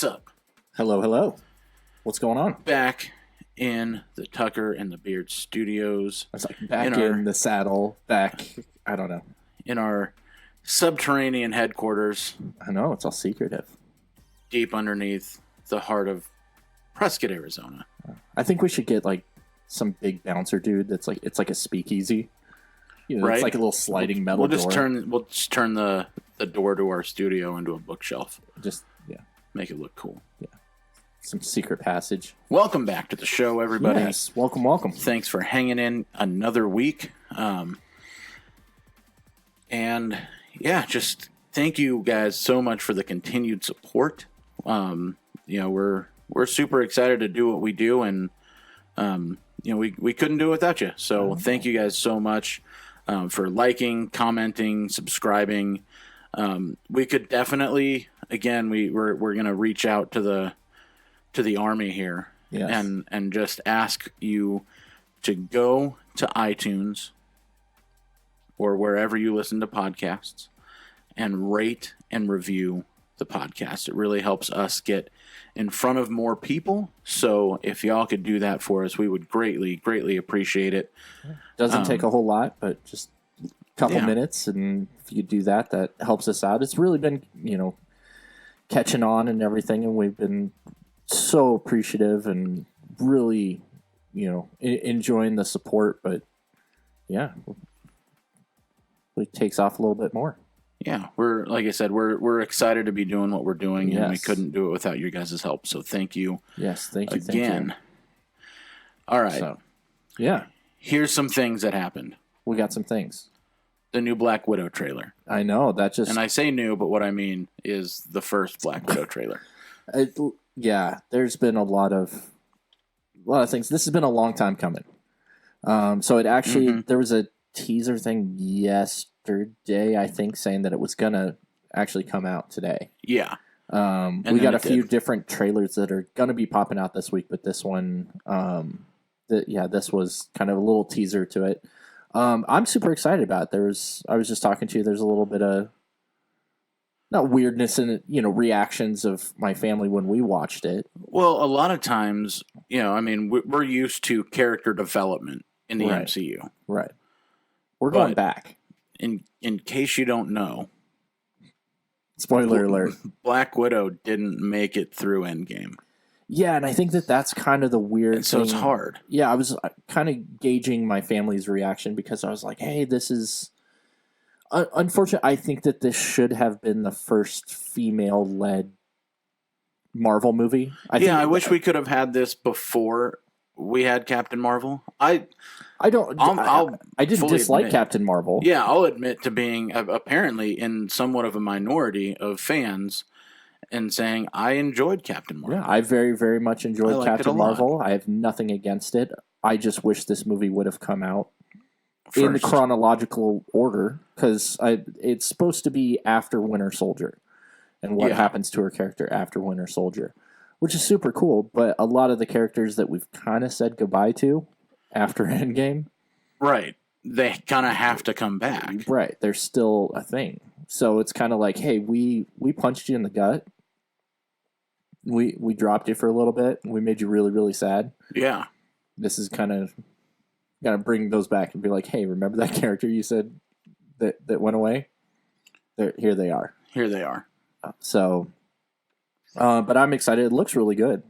What's up? Hello, hello. What's going on? Back in the Tucker and the Beard studios. I was like back in the saddle, back, I don't know. In our subterranean headquarters. I know, it's all secretive. Deep underneath the heart of Prescott, Arizona. I think we should get like some big bouncer dude that's like, it's like a speakeasy. You know, right? It's like a little sliding metal door. We'll just turn the door to our studio into a bookshelf. Yeah. Make it look cool. Yeah. Some secret passage. Welcome back to the show, everybody. Yes, welcome. Thanks for hanging in another week. And yeah, just thank you guys so much for the continued support. We're super excited to do what we do, and we couldn't do it without you. So thank you guys so much for liking, commenting, subscribing. We could definitely, again, we're gonna reach out to the army here, yes, and just ask you to go to iTunes or wherever you listen to podcasts and rate and review the podcast. It really helps us get in front of more people. So if y'all could do that for us, we would greatly appreciate it. Doesn't take a whole lot, but just a couple minutes, and if you could do that, that helps us out. It's really been, catching on and everything, and we've been so appreciative and really, enjoying the support. But yeah, it takes off a little bit more. Yeah, like I said, we're excited to be doing what we're doing, and we Yes. couldn't do it without your guys' help. So thank you. Yes, thank you again. Thank All right. So, yeah, here's some things that happened. we got some things. The new Black Widow trailer. I know that just, And I say new, but what I mean is the first Black Widow trailer. there's been a lot of things. This has been a long time coming. So it actually there was a teaser thing yesterday, I think, saying that it was gonna actually come out today. Yeah. We got a few different trailers that are gonna be popping out this week, but this one, this was kind of a little teaser to it. I'm super excited about it. I was just talking to you. There's a little bit of not weirdness in reactions of my family when we watched it. Well, a lot of times, we're used to character development in the Right. MCU. Right. We're going back. In case you don't know, Spoiler alert. Black Widow didn't make it through Endgame. Yeah, and I think that's kind of the weird thing. So it's hard. Yeah, I was kind of gauging my family's reaction because I was like, hey, this is... Unfortunately, I think that this should have been the first female-led Marvel movie. I wish we could have had this before we had Captain Marvel. I didn't dislike admit, Captain Marvel. Yeah, I'll admit to being apparently in somewhat of a minority of fans and saying I enjoyed Captain Marvel. Yeah, I very, very much enjoyed Captain Marvel. I have nothing against it. I just wish this movie would have come out first, in the chronological order, because it's supposed to be after Winter Soldier and what happens to her character after Winter Soldier, which is super cool. But a lot of the characters that we've kind of said goodbye to after Endgame, right? They kind of have to come back. Right. They're still a thing. So it's kind of like, hey, we punched you in the gut. We dropped you for a little bit. We made you really, really sad. Yeah. This is kind of got to bring those back and be like, hey, remember that character you said that went away? Here they are. Here they are. So, but I'm excited. It looks really good.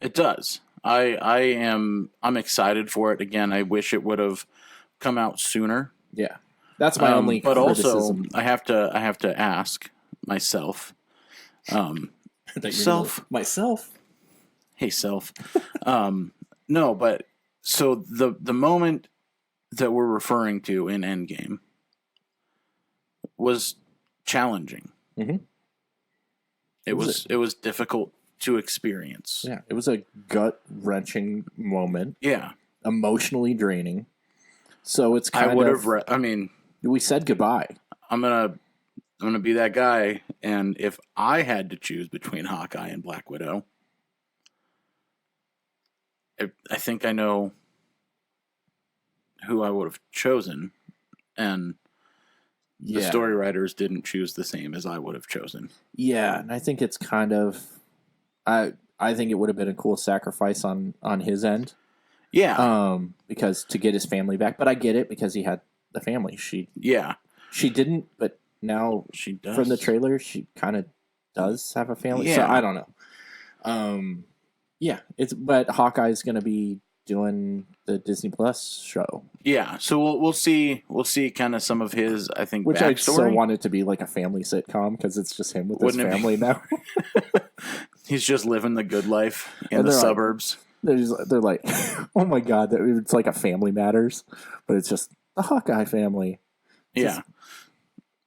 It does. I'm excited for it. Again, I wish it would have come out sooner. Yeah. That's my only criticism. Also, I have to ask myself. Myself. Hey, self. No, but so the moment that we're referring to in Endgame was challenging. Mm-hmm. It was difficult to experience. Yeah, it was a gut-wrenching moment. Yeah, emotionally draining. So it's kind we said goodbye. I'm gonna be that guy, and if I had to choose between Hawkeye and Black Widow, I think I know who I would have chosen, and the story writers didn't choose the same as I would have chosen. Yeah, and I think it's kind of I think it would have been a cool sacrifice on his end. Yeah. Because to get his family back, but I get it because he had the family. She didn't, but now she does. From the trailer, she kind of does have a family. Yeah. So I don't know. But Hawkeye's going to be doing the Disney Plus show. Yeah, so we'll see kind of some of his, I think, which backstory. I still want it to be like a family sitcom because it's just him with his family now. He's just living the good life in the suburbs. They're like, oh my god, it's like a Family Matters, but it's just the Hawkeye family. Yeah,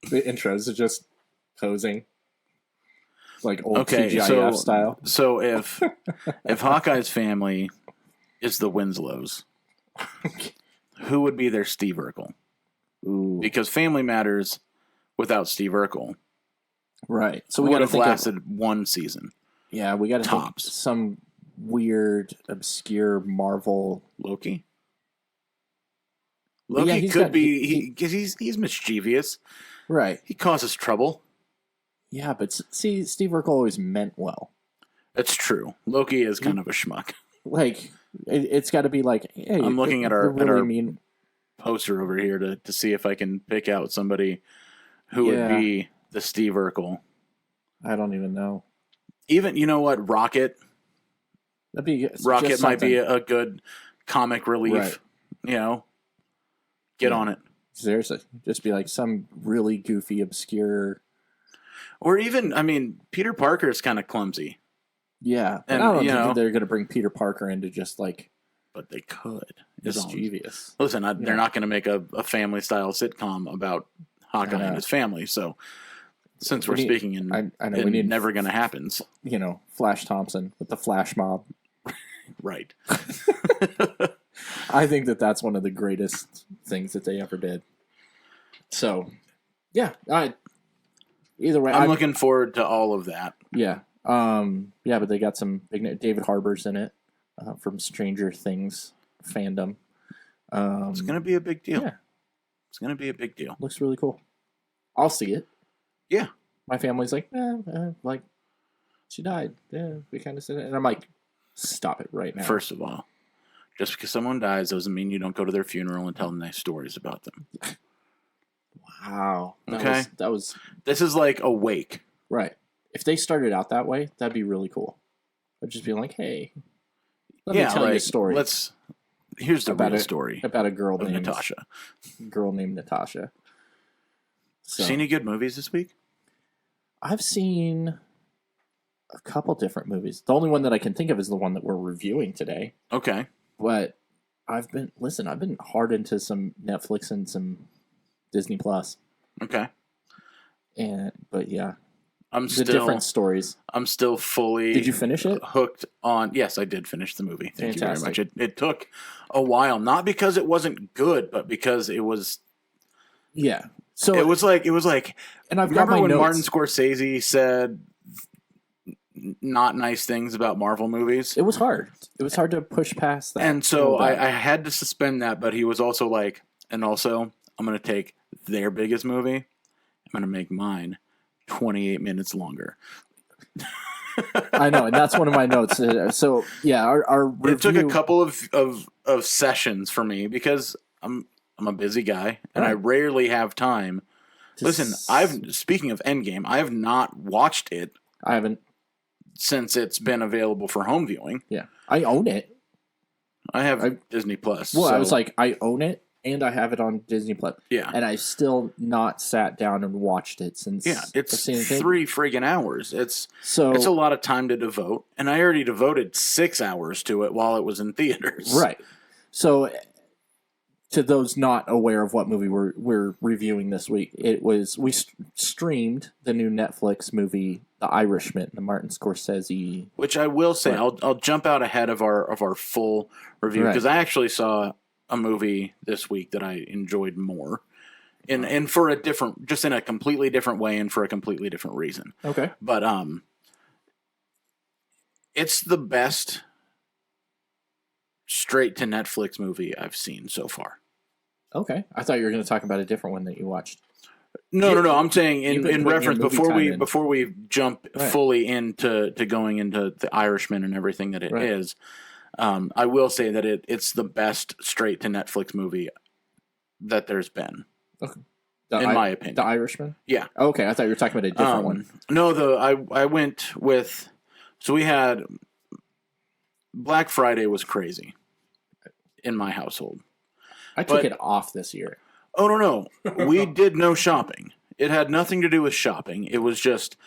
the intros are just posing. Like old TGIF style. So if Hawkeye's family is the Winslows, who would be their Steve Urkel? Ooh. Because Family Matters without Steve Urkel, right? So we got to lasted one season. Yeah, we got to think some weird, obscure Marvel Loki. Loki could be because he's mischievous, right? He causes trouble. Yeah, but see, Steve Urkel always meant well. That's true. Loki is kind of a schmuck. Like, it's got to be like, hey, I'm looking at our poster over here to see if I can pick out somebody who would be the Steve Urkel. I don't even know. Even, you know what, Rocket? Rocket might be a good comic relief. Right. You know, get on it. Seriously, just be like some really goofy, obscure. Or even, I mean, Peter Parker is kind of clumsy. Yeah, and I don't think they're going to bring Peter Parker into just like. But they could. Mischievous. Listen, they're not going to make a family style sitcom about Hawkeye and his family. So, since we're speaking in, I know we need never going to happen. You know, Flash Thompson with the Flash Mob. Right. I think that's one of the greatest things that they ever did. So, yeah, either way, I'm looking forward to all of that. Yeah. But they got some big David Harbour's in it from Stranger Things fandom. It's going to be a big deal. Yeah. It's going to be a big deal. Looks really cool. I'll see it. Yeah. My family's like, like, she died. Yeah, we kind of said it. And I'm like, stop it right now. First of all, just because someone dies doesn't mean you don't go to their funeral and tell them nice stories about them. Wow. This is like a wake. Right. If they started out that way, that'd be really cool. I'd just be like, hey, let me tell you a story. Here's the real story about a girl named Natasha. So, seen any good movies this week? I've seen a couple different movies. The only one that I can think of is the one that we're reviewing today. Okay. But I've been hard into some Netflix and some Disney Plus. Okay. But yeah. Different stories. I'm still fully. Did you finish it? Hooked on. Yes, I did finish the movie. Thank you very much. It took a while, not because it wasn't good, but because it was. Yeah. So it was like, and I've got my when notes. Martin Scorsese said not nice things about Marvel movies. It was hard. It was hard to push past that. And so I had to suspend that, but he was also like, and also I'm going to take their biggest movie. I'm going to make mine 28 minutes longer. I know, and that's one of my notes. So yeah, our review... It took a couple of sessions for me because I'm a busy guy and I rarely have time. Listen, speaking of Endgame, I have not watched it. I haven't since it's been available for home viewing. Yeah, I own it. I have Disney Plus. Well, I was like, I own it. And I have it on Disney Plus. Yeah. And I've still not sat down and watched it since. Yeah, it's 3 friggin' hours. It's a lot of time to devote. And I already devoted 6 hours to it while it was in theaters. Right. So, to those not aware of what movie we're reviewing this week, we streamed the new Netflix movie, The Irishman, the Martin Scorsese. Which I will say, I'll jump out ahead of our full review because I actually saw a movie this week that I enjoyed more, and for a different, just in a completely different way, and for a completely different reason. Okay, but it's the best straight to Netflix movie I've seen so far. Okay, I thought you were going to talk about a different one that you watched. No. I'm saying in reference before we jump fully into going into The Irishman and everything that it is. I will say that it's the best straight to Netflix movie that there's been. Okay. In my opinion. The Irishman? Yeah. Okay, I thought you were talking about a different one. No, I went with... So we had... Black Friday was crazy in my household. I took it off this year. Oh, no. We did no shopping. It had nothing to do with shopping. It was just...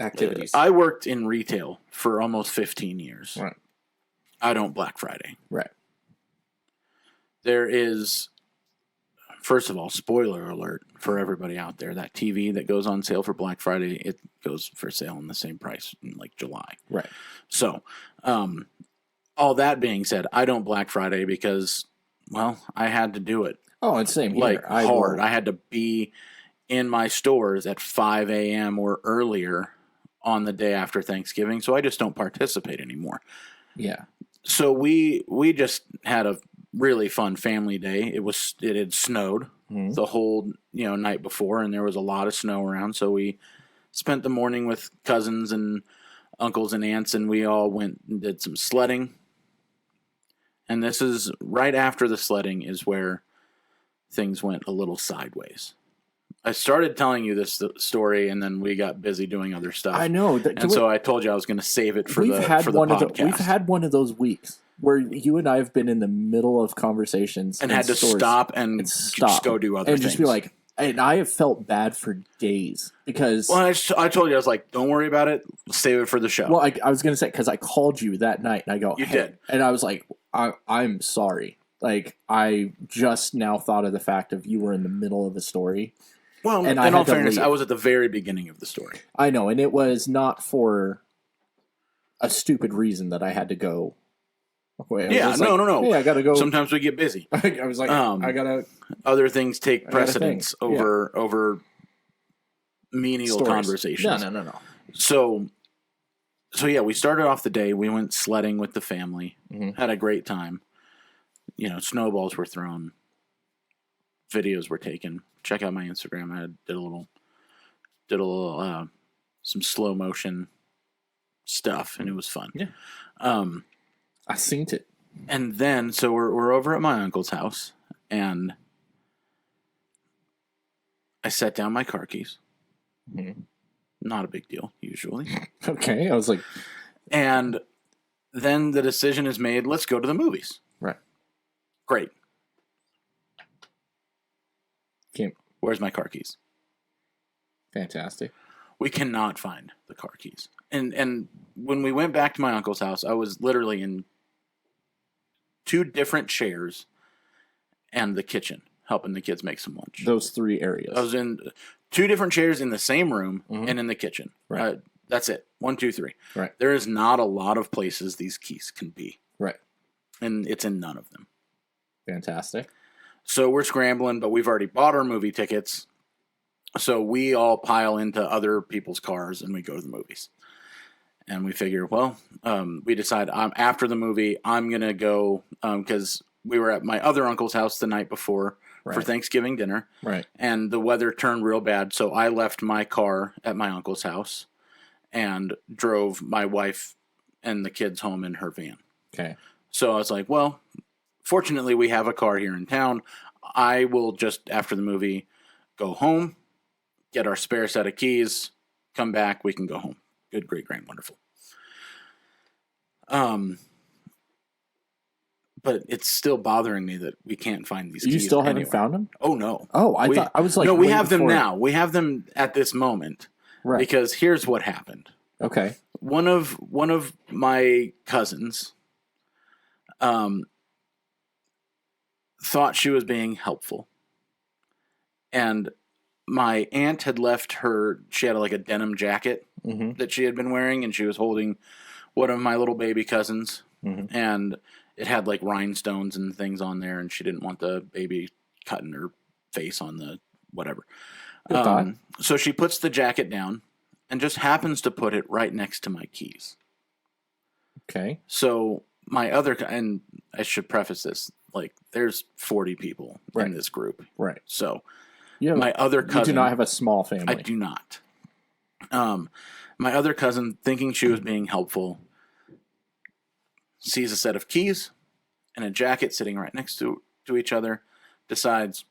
activities. I worked in retail for almost 15 years. Right. I don't Black Friday. Right. There is... First of all, spoiler alert for everybody out there. That TV that goes on sale for Black Friday, it goes for sale in the same price in like July. Right. So, all that being said, I don't Black Friday because, well, I had to do it. Oh, and same here. Like hard. I had to be in my stores at 5 a.m. or earlier on the day after Thanksgiving, so I just don't participate anymore. Yeah. So we just had a really fun family day. It had snowed the whole night before, and there was a lot of snow around. So we spent the morning with cousins and uncles and aunts, and we all went and did some sledding. And this is right after the sledding is where things went a little sideways. I started telling you this story, and then we got busy doing other stuff. I know, so I told you I was going to save it for the podcast. We've had one of those weeks where you and I have been in the middle of conversations and had to stop and just go do other things. And just be like, and I have felt bad for days because... Well, I told you, I was like, don't worry about it. Save it for the show. Well, I was going to say, because I called you that night, and I go, You did. And I was like, I'm sorry. Like, I just now thought of the fact of you were in the middle of a story. Well, in all fairness, I was at the very beginning of the story. I know, and it was not for a stupid reason that I had to go. Yeah, no. Hey, I got to go. Sometimes we get busy. I was like, I got to... Other things take precedence over menial conversations. No. So yeah, we started off the day. We went sledding with the family. Mm-hmm. Had a great time. Snowballs were thrown. Videos were taken. Check out my Instagram. I did a little some slow motion stuff, and it was fun. Yeah. I seen it. And then, so we're over at my uncle's house, and I set down my car keys. Mm-hmm. Not a big deal, usually. Okay, I was like... And then the decision is made, let's go to the movies. Right. Great. Okay. Where's my car keys? Fantastic. We cannot find the car keys. And when we went back to my uncle's house, I was literally in 2 different chairs and the kitchen, helping the kids make some lunch. Those 3 areas. I was in 2 different chairs in the same room and in the kitchen. Right. That's it. 1, 2, 3. Right. There is not a lot of places these keys can be. Right. And it's in none of them. Fantastic. So we're scrambling, but we've already bought our movie tickets. So we all pile into other people's cars and we go to the movies. And we figure, we decide after the movie, I'm going to go, because we were at my other uncle's house the night before for Thanksgiving dinner. Right. And the weather turned real bad. So I left my car at my uncle's house and drove my wife and the kids home in her van. Okay. So I was like, fortunately, we have a car here in town. I will just, after the movie, go home, get our spare set of keys, come back, we can go home. Good, great, grand, wonderful. But it's still bothering me that we can't find these keys. You still haven't found them? Oh, no. Oh, I thought I was like... No, we have them now. We have them at this moment. Right. Because here's what happened. Okay. One of my cousins thought she was being helpful. And my aunt had left she had like a denim jacket that she had been wearing, and she was holding one of my little baby cousins. Mm-hmm. And it had like rhinestones and things on there, and she didn't want the baby cutting her face on the whatever. So she puts the jacket down and just happens to put it right next to my keys. Okay. So my and I should preface this, like there's 40 people in this group. Right. So My other cousin... You do not have a small family. I do not. My other cousin, thinking she was being helpful, sees a set of keys and a jacket sitting right next to each other, decides,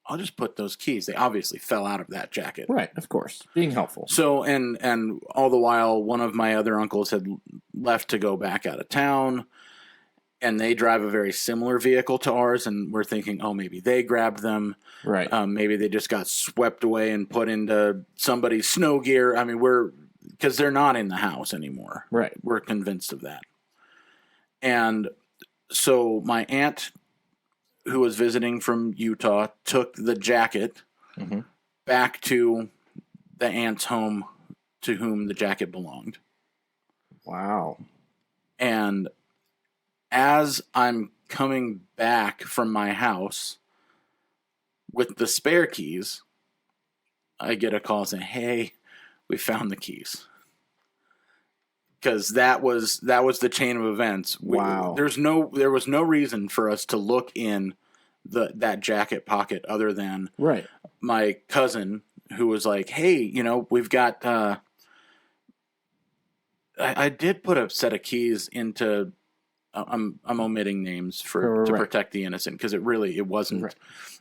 I'll just put those keys. They obviously fell out of that jacket. Right, of course. Being helpful. So, and all the while, one of my other uncles had left to go back out of town, and they drive a very similar vehicle to ours, and we're thinking, oh, maybe they grabbed them. Right. Maybe they just got swept away and put into somebody's snow gear. I mean, because they're not in the house anymore. Right. We're convinced of that. And so my aunt, who was visiting from Utah, took the jacket back to the aunt's home to whom the jacket belonged. Wow. And as I'm coming back from my house with the spare keys, I get a call saying, hey, we found the keys. Because that was the chain of events. Wow. There was no reason for us to look in that jacket pocket other than my cousin, who was like, hey, we've got I did put a set of keys into I'm omitting names to protect the innocent, because it wasn't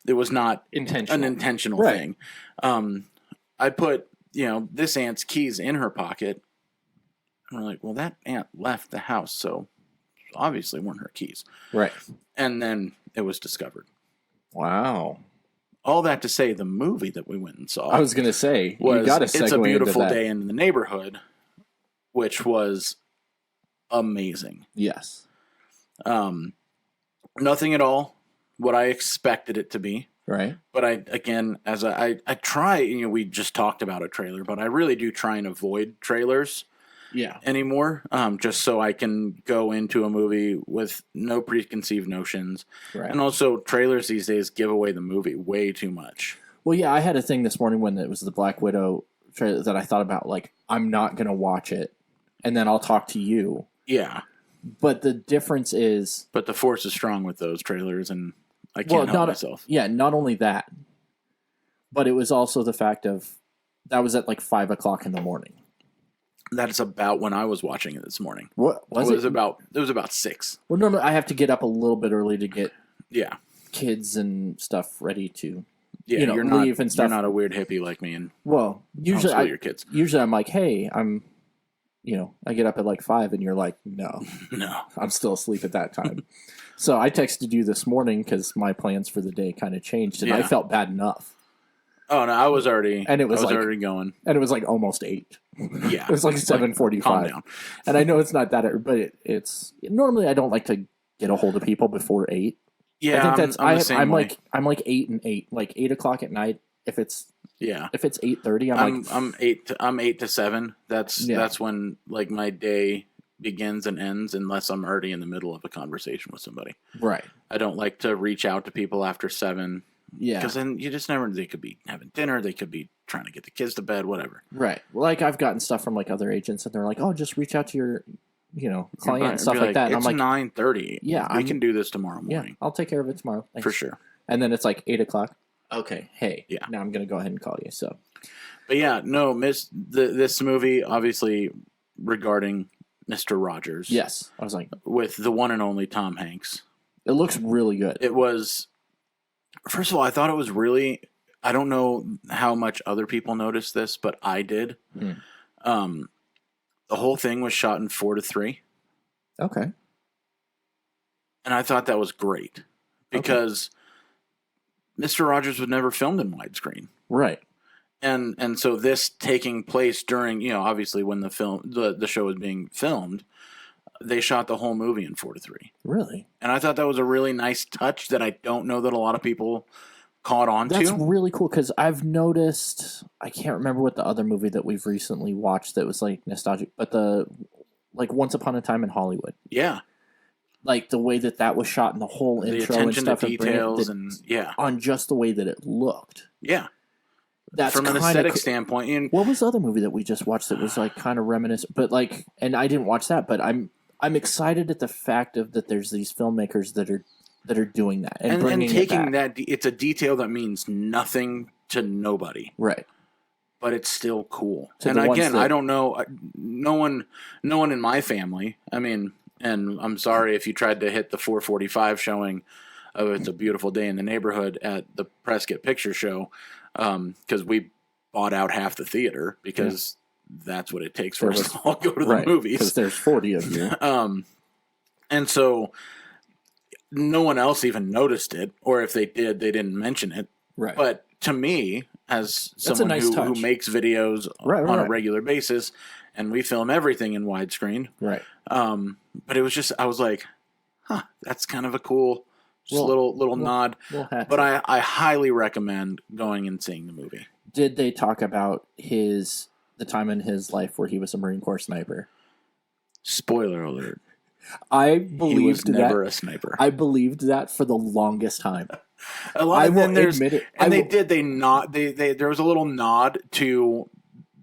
it was not an intentional thing. I put this aunt's keys in her pocket. And we're like, well, that aunt left the house, so obviously weren't her keys. Right. And then it was discovered. Wow. All that to say, the movie that we went and saw, I was going to say, was you got to segue It's a Beautiful into that. Day in the Neighborhood, which was amazing. Yes. Nothing at all what I expected it to be. Right. But I try, we just talked about a trailer, but I really do try and avoid trailers. Anymore, just so I can go into a movie with no preconceived notions. Right. And also, trailers these days give away the movie way too much. Well, yeah, I had a thing this morning when it was the Black Widow trailer that I thought about, like, I'm not going to watch it, and then I'll talk to you. Yeah. But the difference is... But the force is strong with those trailers, and I can't help myself. Yeah, not only that, but it was also the fact of, that was at like 5 o'clock in the morning. That's about when I was watching it this morning. What was it? It was about 6. Well, normally I have to get up a little bit early to get kids and stuff ready to leave and stuff. You're not a weird hippie like me, and usually your kids. Usually I'm like, hey, I get up at like 5, and you're like, no, I'm still asleep at that time. So I texted you this morning because my plans for the day kind of changed, and I felt bad enough. Oh no, I was already, already going, and it was like almost 8. Yeah, it was like 7:45. Calm down. And I know it's not that, but it's normally I don't like to get a hold of people before 8. Yeah, I'm like 8 and 8, like 8 o'clock at night. If it's 8:30, I'm 8 to 7. That's when like my day begins and ends, unless I'm already in the middle of a conversation with somebody. Right. I don't like to reach out to people after 7. Yeah. Because then you just never, they could be having dinner, they could be trying to get the kids to bed, whatever. Right. Like I've gotten stuff from like other agents, and they're like, oh, just reach out to your, client and stuff like that. And it's I'm like, 9:30. Yeah. We can do this tomorrow morning. Yeah, I'll take care of it tomorrow. Thanks. For sure. And then it's like 8 o'clock. Okay. Hey. Yeah. Now I'm going to go ahead and call you. So. But yeah, no, this movie, obviously, regarding Mr. Rogers. Yes. I was like. With the one and only Tom Hanks. It looks really good. It was. First of all, I thought it was really. I don't know how much other people noticed this, but I did. The whole thing was shot in 4:3. Okay. And I thought that was great because Mr. Rogers was never filmed in widescreen. Right. And so this taking place during, obviously when the show was being filmed, they shot the whole movie in 4:3. Really? And I thought that was a really nice touch that I don't know that a lot of people caught on to. That's really cool because I've noticed, I can't remember what the other movie that we've recently watched that was like nostalgic, but like Once Upon a Time in Hollywood. Yeah. Like the way that was shot in the whole intro and stuff. The attention to details and on just the way that it looked. Yeah. That's from an aesthetic standpoint. And what was the other movie that we just watched that was like kind of reminiscent? But like, and I didn't watch that, but I'm excited at the fact that there's these filmmakers that are doing that and bringing taking it back. that. It's a detail that means nothing to nobody. Right. But it's still cool. To and again, I don't know. No one in my family. I mean, and I'm sorry if you tried to hit the 4:45 showing of It's a Beautiful Day in the Neighborhood at the Prescott Picture Show, because we bought out half the theater because that's what it takes for us to all go to the movies. Because there's 40 of you. And so no one else even noticed it, or if they did, they didn't mention it. Right. But to me, as someone who makes videos on a regular basis, and we film everything in widescreen. Right. But it was just, I was like, huh, that's kind of a cool little nod. But I highly recommend going and seeing the movie. Did they talk about the time in his life where he was a Marine Corps sniper? Spoiler alert. I believed he was never a sniper. I believed that for the longest time. A lot of them admit it. And there was a little nod to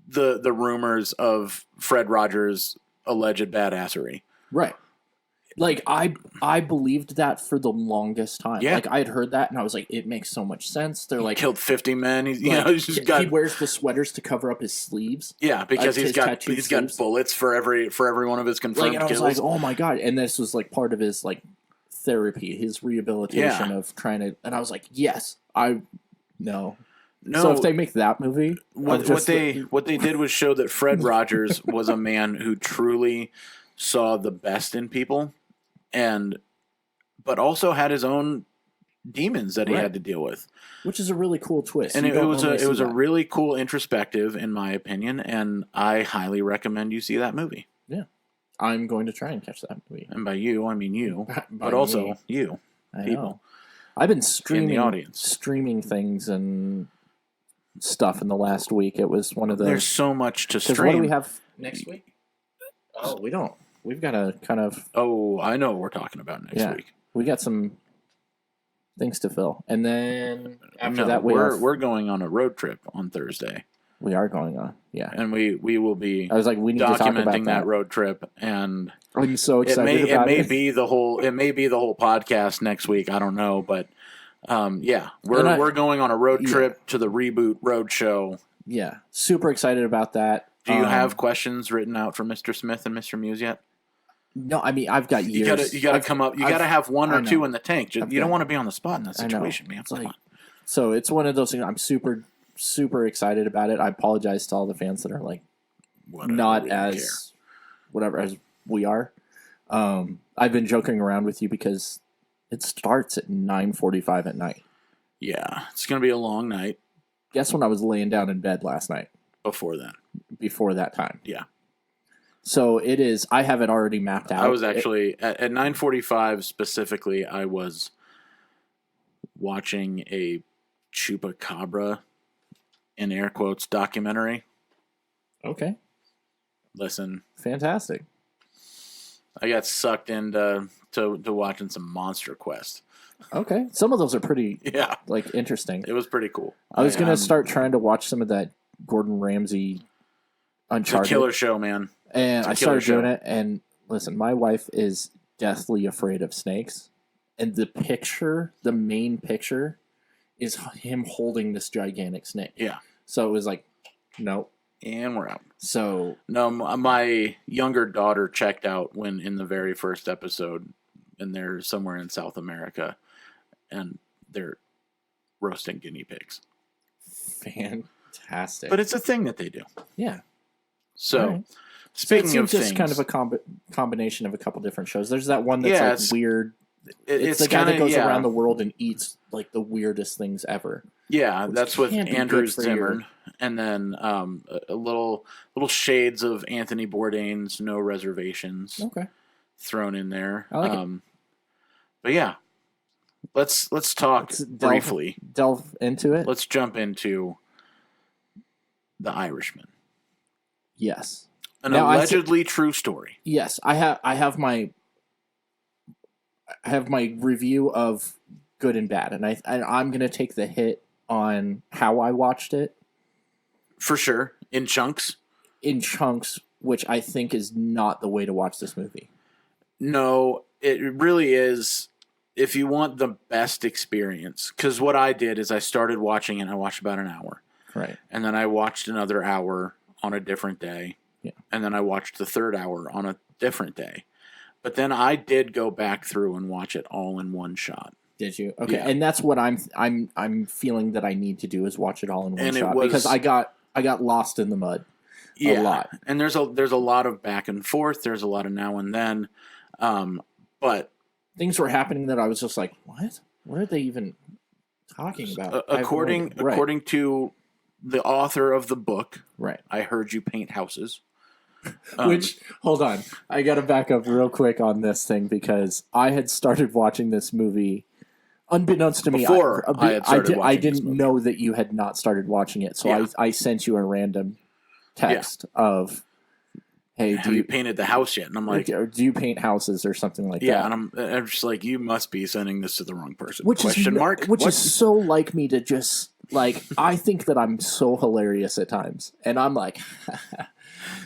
the rumors of Fred Rogers' alleged badassery. Right. Like I believed that for the longest time. Yeah. Like I had heard that and I was like, it makes so much sense. They're like, killed 50 men. He wears the sweaters to cover up his sleeves. Yeah, because he's got bullets for every one of his confirmed kills. And I was like, oh my god! And this was like part of his like therapy, his rehabilitation of trying to. And I was like, yes, no. So if they make that movie, what they did was show that Fred Rogers was a man who truly saw the best in people, but also had his own demons that he had to deal with, which is a really cool twist. And it was a really cool introspective, in my opinion, and I highly recommend you see that movie. Yeah, I'm going to try and catch that movie. And by you, I mean you, but also you, people. I've been streaming things and stuff in the last week. It was one of the. There's so much to stream. What do we have next week? Oh, we don't. We've got a kind of. Oh, I know what we're talking about next week. We got some things to fill, and then after that, we're going on a road trip on Thursday. We are going on, and we will be. I was like, we need documenting to talk about that road trip, and I'm so excited about it. It may be the whole podcast next week. I don't know, but we're going on a road trip to the Reboot Road Show. Yeah, super excited about that. Do you have questions written out for Mr. Smith and Mr. Muse yet? No, I mean I've got years. You got to come up. You got to have one or two in the tank. You don't want to be on the spot in that situation, man. So it's one of those things. I'm super excited about it. I apologize to all the fans that are like not as whatever as we are. I've been joking around with you because it starts at 9:45 at night. Yeah, it's gonna be a long night. Guess when I was laying down in bed last night? Before that time. Yeah. So it is. I have it already mapped out. I was actually at 9:45 specifically. I was watching a chupacabra, in air quotes, documentary. Okay. Listen. Fantastic. I got sucked into to watching some Monster Quest. Okay. Some of those are pretty interesting. It was pretty cool. I was going to start trying to watch some of that Gordon Ramsay Uncharted. It's a killer show, man. And I started doing it, and listen, my wife is deathly afraid of snakes. And the main picture, is him holding this gigantic snake. Yeah. So it was like, nope. And we're out. So no, my younger daughter checked out when in the very first episode, and they're somewhere in South America, and they're roasting guinea pigs. Fantastic. But it's a thing that they do. Yeah. So, speaking of just things, kind of a combination of a couple different shows. There's that one that's weird. It's the guy that goes around the world and eats like the weirdest things ever. Yeah, that's with Andrew Zimmern, and then a little shades of Anthony Bourdain's No Reservations. Okay. Thrown in there. I like it. But yeah, let's talk briefly. Delve into it. Let's jump into The Irishman. Yes. An allegedly true story. Yes, I have my review of good and bad, and I'm going to take the hit on how I watched it. For sure. In chunks, which I think is not the way to watch this movie. No, it really is if you want the best experience, because what I did is I started watching and I watched about an hour. Right. And then I watched another hour on a different day. Yeah. And then I watched the third hour on a different day. But then I did go back through and watch it all in one shot. Did you? Okay. Yeah. And that's what I'm feeling that I need to do is watch it all in one shot because I got lost in the mud. A lot. And there's a lot of back and forth. There's a lot of now and then. But things were happening that I was just like, what? What are they even talking about? According to the author of the book, right? I heard you paint houses. Which, hold on, I got to back up real quick on this thing because I had started watching this movie, unbeknownst to me. I didn't know that you had not started watching it, so I sent you a random text of, "Hey, have you painted the house yet?" And I'm like, "Do you paint houses or something like that?" Yeah, and I'm just like, "You must be sending this to the wrong person." Which is so like me to just like I think that I'm so hilarious at times, and I'm like,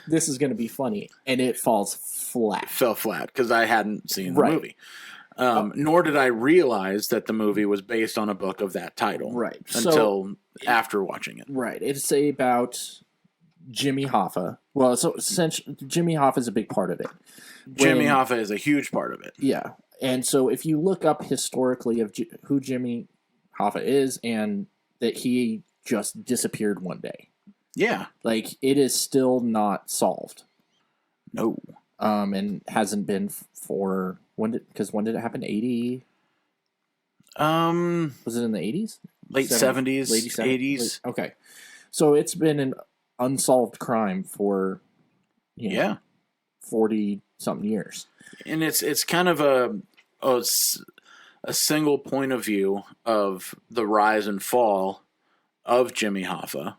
"This is going to be funny," and it falls flat. It fell flat because I hadn't seen the movie. Nor did I realize that the movie was based on a book of that title. Right. Until after watching it. Right. It's about Jimmy Hoffa. Well, so essentially, Jimmy Hoffa is a big part of it. Jimmy Hoffa is a huge part of it. Yeah. And so if you look up historically of who Jimmy Hoffa is and that he just disappeared one day. Yeah. Like, it is still not solved. No. And hasn't been for... when did it happen? 80? Was it in the 80s? Late 70s, late 80s. Okay. So it's been an unsolved crime for 40-something years. And it's kind of a single point of view of the rise and fall of Jimmy Hoffa.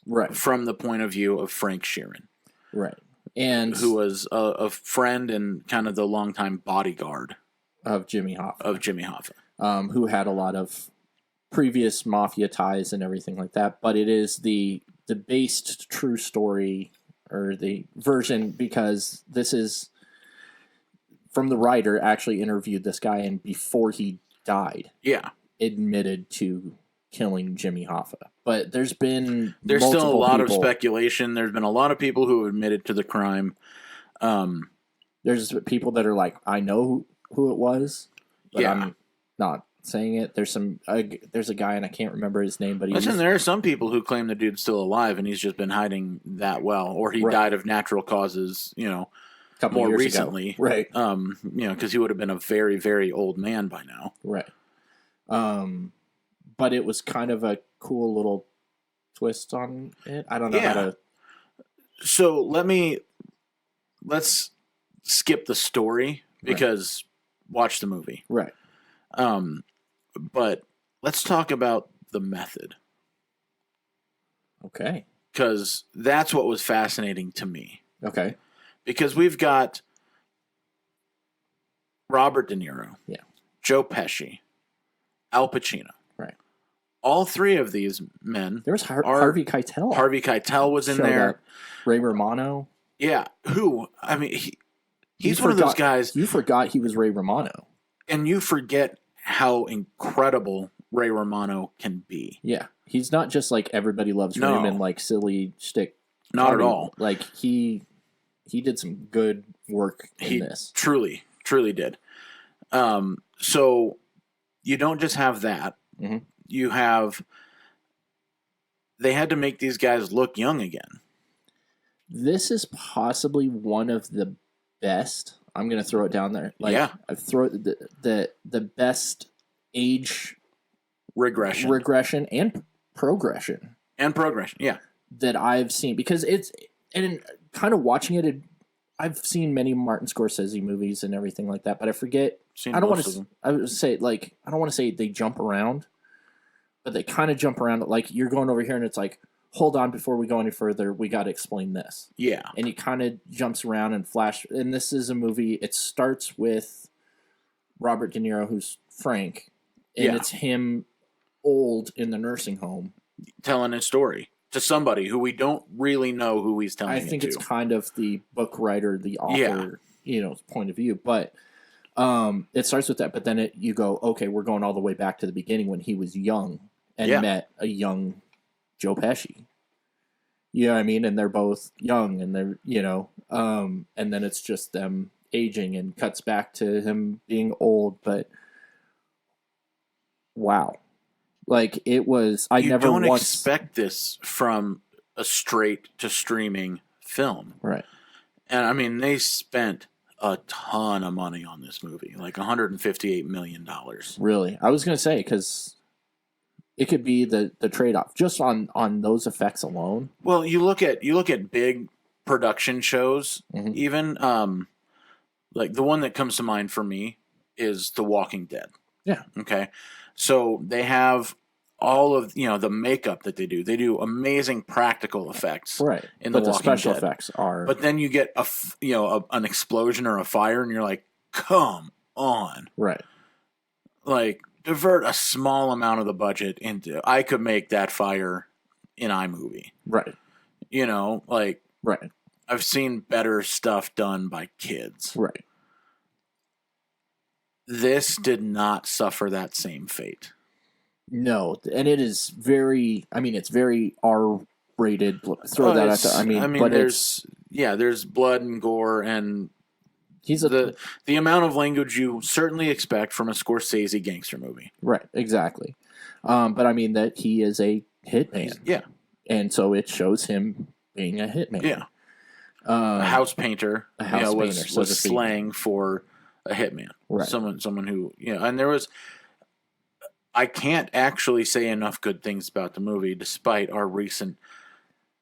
Right. From the point of view of Frank Sheeran. Right. And who was a friend and kind of the longtime bodyguard of Jimmy Hoffa. Who had a lot of previous mafia ties and everything like that. But it is the based true story or the version because this is from the writer actually interviewed this guy and before he died, admitted to killing Jimmy Hoffa. But there's still a lot of speculation. There's been a lot of people who have admitted to the crime. There's people that are like, I know who it was, but I'm not saying it. There's a guy, and I can't remember his name, but there are some people who claim the dude's still alive, and he's just been hiding that well, or he died of natural causes, a couple more years recently, ago. Right? Because he would have been a very, very old man by now, right? But it was kind of a cool little twist on it. I don't know how to. So let's skip the story because watch the movie. Right. But let's talk about the method. Okay. Because that's what was fascinating to me. Okay. Because we've got Robert De Niro. Yeah. Joe Pesci. Al Pacino. Right. All three of these men. There was Harvey Keitel. Harvey Keitel was in there. Up. Ray Romano. Yeah. Who? I mean, he's one of those guys. You forgot he was Ray Romano. And you forget how incredible Ray Romano can be. Yeah. He's not just like everybody loves Raymond, like silly shtick. Not at all. Like he did some good work in this. Truly did. So you don't just have that. Mm-hmm. You have. They had to make these guys look young again. This is possibly one of the best. I'm going to throw it down there. I throw the best age regression and progression. Yeah. That I've seen because kind of watching it. I've seen many Martin Scorsese movies and everything like that, but I forget. I don't want to say they jump around, but they kind of jump around. Like you're going over here and it's like, hold on, before we go any further, we got to explain this. Yeah. And he kind of jumps around and flash. And this is a movie. It starts with Robert De Niro, who's Frank, and it's him old in the nursing home. Telling his story to somebody who we don't really know who he's telling it to. I think it's kind of the book writer, the author, point of view. But It starts with that, but then you go, okay, we're going all the way back to the beginning when he was young and met a young Joe Pesci. You know what I mean? And they're both young, and they're, and then it's just them aging and cuts back to him being old. But wow, like it was. I never don't expect this from a straight to streaming film, right? And I mean, they spent a ton of money on this movie, like $158 million. Really, I was gonna say because. It could be the trade-off just on those effects alone. Well, you look at big production shows, even like the one that comes to mind for me is The Walking Dead. Yeah. Okay. So they have all of the makeup that they do. They do amazing practical effects, right? In The Walking Dead. Special effects are. But then you get an explosion or a fire, and you're like, come on, right? Like. Divert a small amount of the budget into. I could make that fire in iMovie. Right. Right. I've seen better stuff done by kids. Right. This did not suffer that same fate. No, and it is very. I mean, it's very R-rated. Throw that out there. I mean, but there's blood and gore and. The amount of language you certainly expect from a Scorsese gangster movie. Right, exactly. But I mean that he is a hitman. Yeah. And so it shows him being a hitman. Yeah. A house painter. Was slang for a hitman. Right. Someone who, and there was, I can't actually say enough good things about the movie despite our recent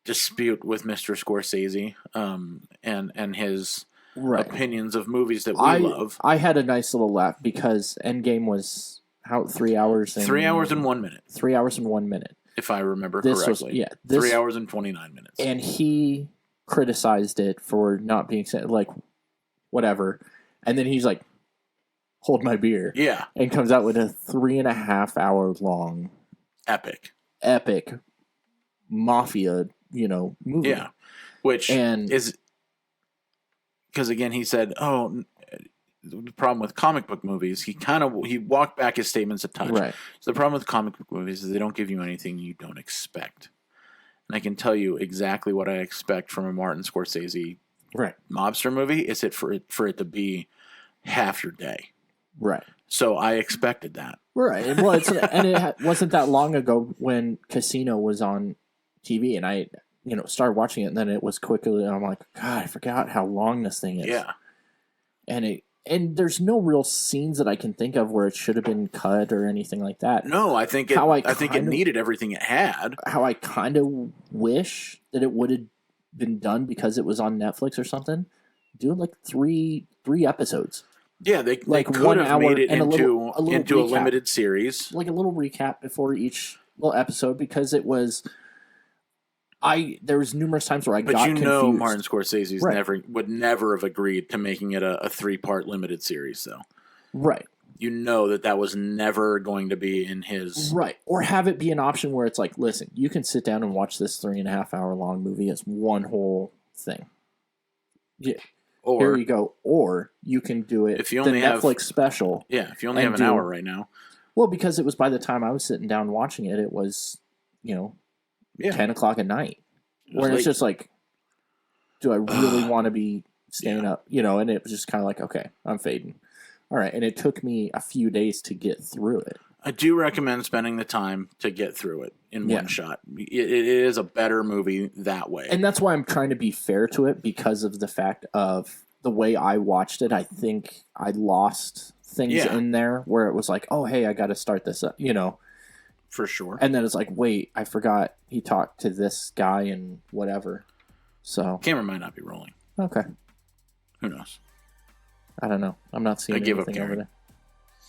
dispute with Mr. Scorsese and his... Right. Opinions of movies that we love. I had a nice little laugh because Endgame was 3 hours and 3 hours and 1 minute. 3 hours and 1 minute. If I remember correctly. 3 hours and 29 minutes. And he criticized it for not being like whatever. And then he's like, hold my beer. Yeah. And comes out with a 3.5 hour long epic mafia, movie. Yeah. Which is because again, he said, "Oh, the problem with comic book movies." He walked back his statements a touch. Right. So the problem with comic book movies is they don't give you anything you don't expect. And I can tell you exactly what I expect from a Martin Scorsese mobster movie. Is it for it to be half your day? Right. So I expected that. Right. Well, it wasn't that long ago when Casino was on TV, and I. Started watching it, and then it was quickly, and I'm like, God, I forgot how long this thing is. Yeah. And there's no real scenes that I can think of where it should have been cut or anything like that. No, I think it needed everything it had. How I kind of wish that it would have been done because it was on Netflix or something. Do like three episodes. Yeah, they could have made it into a limited series. Like a little recap before each little episode, because it was... there was numerous times where I got confused. But Martin Scorsese would never have agreed to making it a 3-part limited series, though. Right. That was never going to be in his... Right. Or have it be an option where it's like, listen, you can sit down and watch this 3.5 hour long movie as one whole thing. Yeah. Or, here you go. Or you can do it, if you only have Netflix special. Yeah, if you only have an hour right now. Well, because it was by the time I was sitting down watching it, it was, 10 o'clock at night. Where it's just like, do I really want to be staying up? And it was just kind of like, okay, I'm fading. All right. And it took me a few days to get through it. I do recommend spending the time to get through it in one shot. It is a better movie that way. And that's why I'm trying to be fair to it, because of the fact of the way I watched it. I think I lost things in there where it was like, oh, hey, I got to start this up, For sure. And then it's like, wait, I forgot he talked to this guy and whatever. So camera might not be rolling. Okay. Who knows? I don't know. I'm not seeing anything anything over there.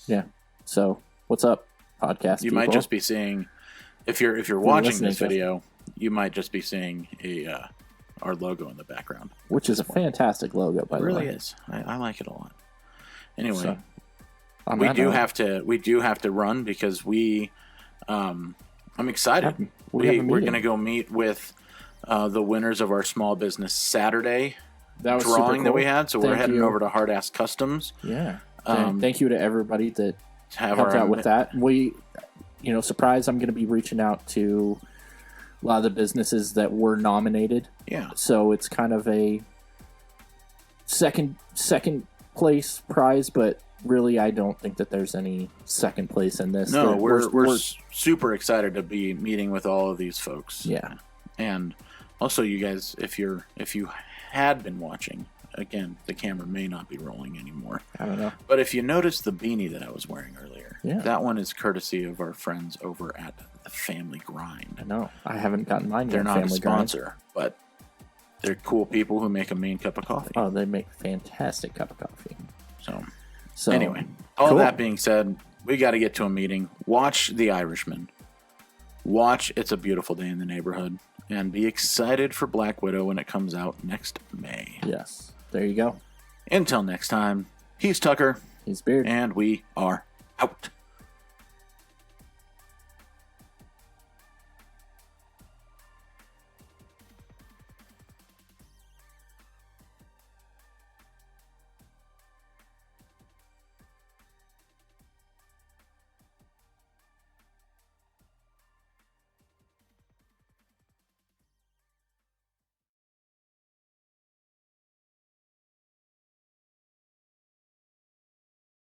Yeah. So what's up, podcast? You might just be seeing, if you're watching this video, you might just be seeing our logo in the background, which is a fantastic logo, by the way. It really is. I like it a lot. Anyway, so, we do have to run because I'm excited. We're going to go meet with the winners of our small business Saturday drawing that we had. So we're heading over to Hard Ass Customs. Yeah. Thank you to everybody that helped out with that. Surprise, I'm going to be reaching out to a lot of the businesses that were nominated. Yeah. So it's kind of a second place prize, but really I don't think that there's any second place in this. No, we're super excited to be meeting with all of these folks. Yeah. And also, you guys, if you had been watching, again, the camera may not be rolling anymore. I don't know. But if you noticed the beanie that I was wearing earlier, yeah, that one is courtesy of our friends over at the Family Grind. I know. I haven't gotten mine yet. They're not a sponsor, but they're cool people who make a mean cup of coffee. Oh, they make a fantastic cup of coffee. So anyway, all that being said, we got to get to a meeting. Watch The Irishman. Watch It's a Beautiful Day in the Neighborhood. And be excited for Black Widow when it comes out next May. Yes. There you go. Until next time, he's Tucker. He's Beard. And we are out.